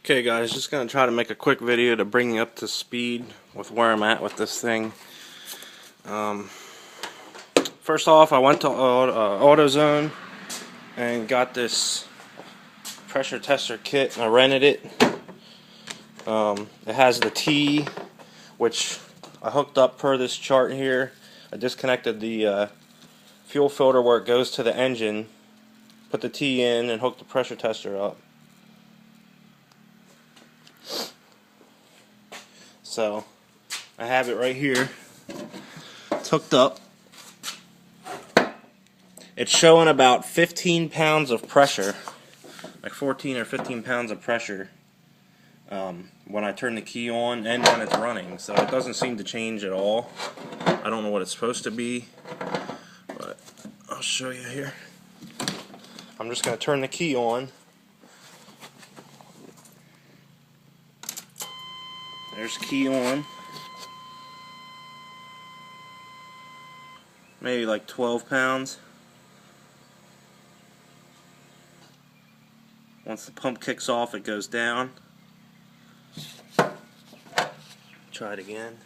Okay guys, just going to try to make a quick video to bring you up to speed with where I'm at with this thing. First off, I went to AutoZone and got this pressure tester kit and I rented it. It has the T, which I hooked up per this chart here. I disconnected the fuel filter where it goes to the engine, put the T in and hooked the pressure tester up. So I have it right here. It's hooked up. It's showing about 15 pounds of pressure, like 14 or 15 pounds of pressure when I turn the key on and when it's running. So it doesn't seem to change at all. I don't know what it's supposed to be, but I'll show you here. I'm just going to turn the key on. There's key on. Maybe like 12 pounds. Once the pump kicks off, it goes down. Try it again.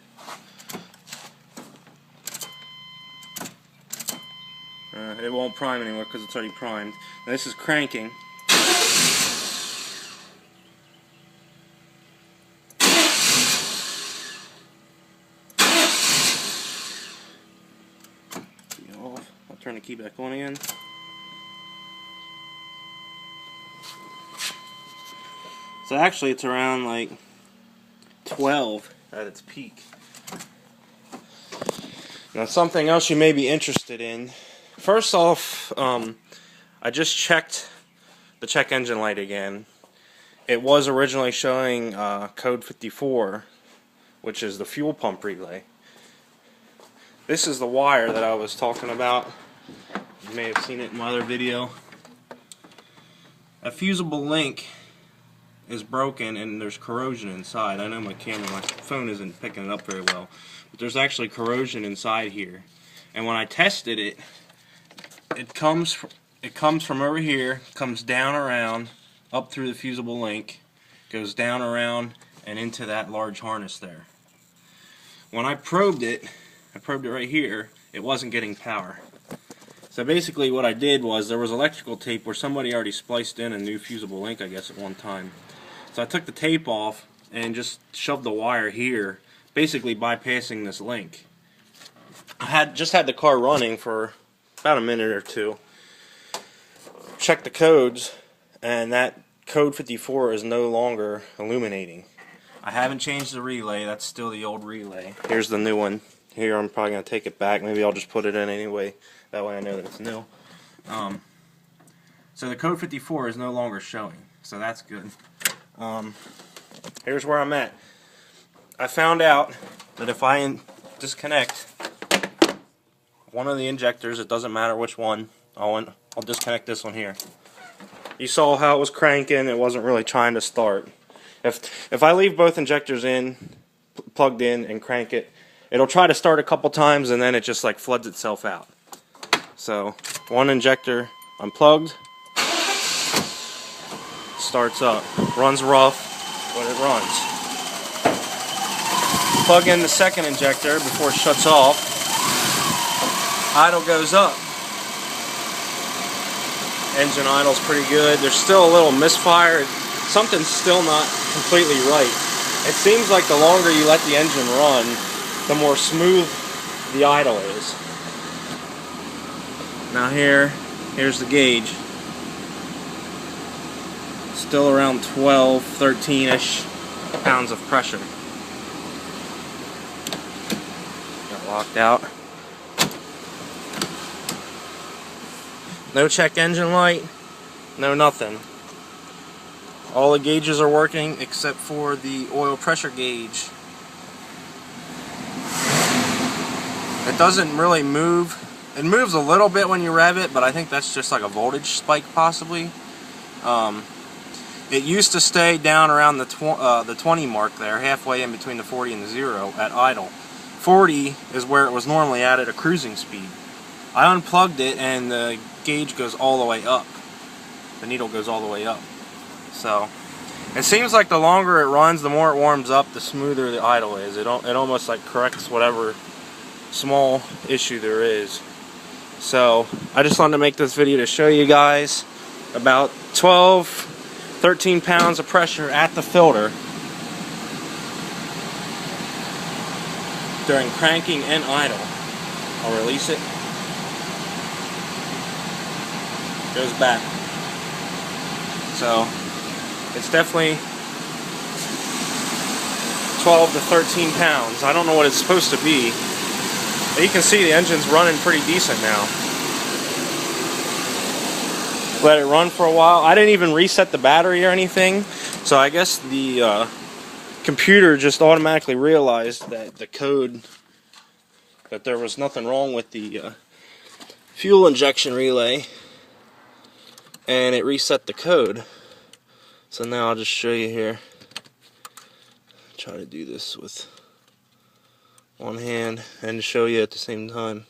It won't prime anymore because it's already primed. Now this is cranking. I'll turn the key back on again. So actually it's around like 12 at its peak. Now something else you may be interested in. First off, I just checked the check engine light again. It was originally showing code 54, which is the fuel pump relay. This is the wire that I was talking about. You may have seen it in my other video. A fusible link is broken and there's corrosion inside. I know my phone isn't picking it up very well, but there's actually corrosion inside here. And when I tested it, it comes from over here, comes down around, up through the fusible link, goes down around and into that large harness there. When I probed it right here, it wasn't getting power. So basically what I did was, there was electrical tape where somebody already spliced in a new fusible link, I guess, at one time. So I took the tape off and just shoved the wire here, basically bypassing this link. I just had the car running for about a minute or two. Checked the codes, and that code 54 is no longer illuminating. I haven't changed the relay, that's still the old relay. Here's the new one. Here I'm probably going to take it back. Maybe I'll just put it in anyway. That way I know that it's new. So the code 54 is no longer showing. So that's good. Here's where I'm at. I found out that if I disconnect one of the injectors, it doesn't matter which one, I'll disconnect this one here. You saw how it was cranking. It wasn't really trying to start. If I leave both injectors in, plugged in, and crank it, it'll try to start a couple times and then it just like floods itself out. So one injector unplugged, starts up, runs rough, but it runs. Plug in the second injector before it shuts off, idle goes up. Engine idle's pretty good. There's still a little misfire. Something's still not completely right. It seems like the longer you let the engine run, the more smooth the idle is. Now here's the gauge. Still around 12, 13-ish pounds of pressure. Got locked out. No check engine light, no nothing. All the gauges are working except for the oil pressure gauge. It doesn't really move. It moves a little bit when you rev it, but I think that's just like a voltage spike possibly. It used to stay down around the 20 mark there, halfway in between the 40 and the 0 at idle. 40 is where it was normally at a cruising speed. I unplugged it and the gauge goes all the way up. The needle goes all the way up. So It seems like the longer it runs, the more it warms up, the smoother the idle is. It almost like corrects whatever small issue there is. So I just wanted to make this video to show you guys about 13 pounds of pressure at the filter during cranking and idle. I'll release it. Goes back. So it's definitely 12 to 13 pounds. I don't know what it's supposed to be. But you can see the engine's running pretty decent now. Let it run for a while. I didn't even reset the battery or anything. So I guess the computer just automatically realized that the code, that there was nothing wrong with the fuel injection relay, and it reset the code. So now I'll just show you here. Try to do this with one hand and show you at the same time.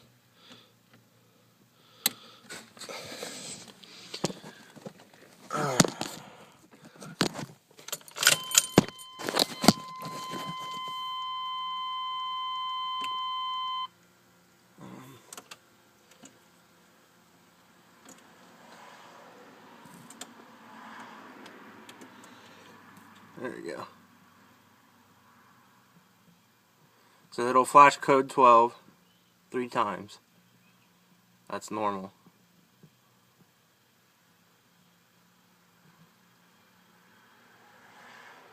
There you go. So it'll flash code 12 3 times. That's normal.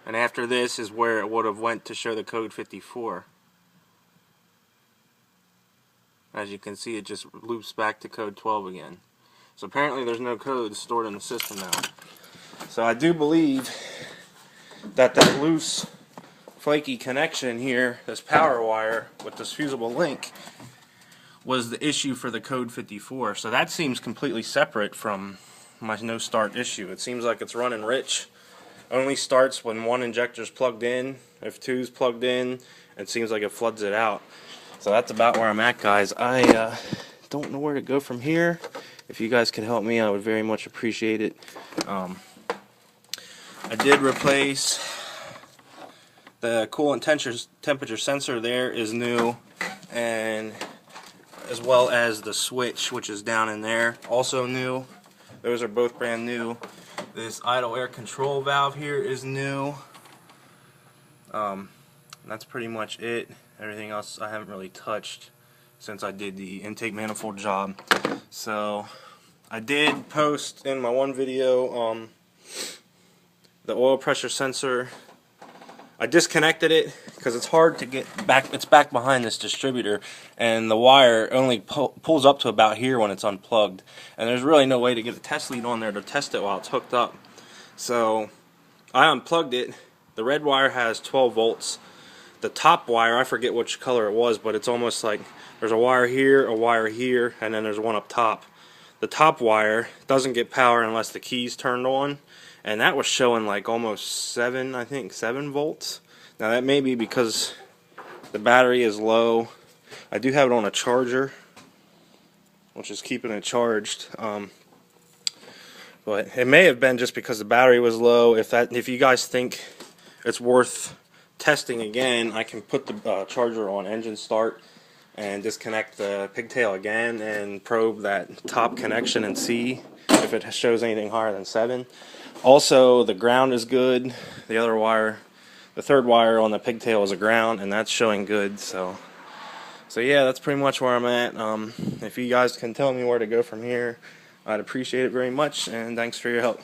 And after this is where it would have went to show the code 54. As you can see, it just loops back to code 12 again. So apparently there's no code stored in the system now. So I do believe that loose flaky connection here, this power wire with this fusible link, was the issue for the code 54. So that seems completely separate from my no start issue. It seems like it's running rich. Only starts when one injector is plugged in. If two's plugged in, it seems like it floods it out. So that's about where I'm at, guys. I don't know where to go from here. If you guys could help me, I would very much appreciate it. I did replace the coolant temperature sensor. There is new, and as well as the switch, which is down in there, also new. Those are both brand new. This idle air control valve here is new. That's pretty much it. Everything else I haven't really touched since I did the intake manifold job. So I did post in my one video the oil pressure sensor. I disconnected it because it's hard to get back. It's back behind this distributor, and the wire only pulls up to about here when it's unplugged, and there's really no way to get a test lead on there to test it while it's hooked up. So I unplugged it. The red wire has 12 volts. The top wire, I forget which color it was, but it's almost like there's a wire here, and then there's one up top. The top wire doesn't get power unless the key's turned on, and that was showing like almost 7 volts. Now that may be because the battery is low. I do have it on a charger, which is keeping it charged. But it may have been just because the battery was low. If you guys think it's worth testing again, I can put the charger on engine start and disconnect the pigtail again and probe that top connection and see if it shows anything higher than 7. Also, the ground is good. The other wire, the third wire on the pigtail is a ground, and that's showing good. So yeah, that's pretty much where I'm at. If you guys can tell me where to go from here, I'd appreciate it very much, and thanks for your help.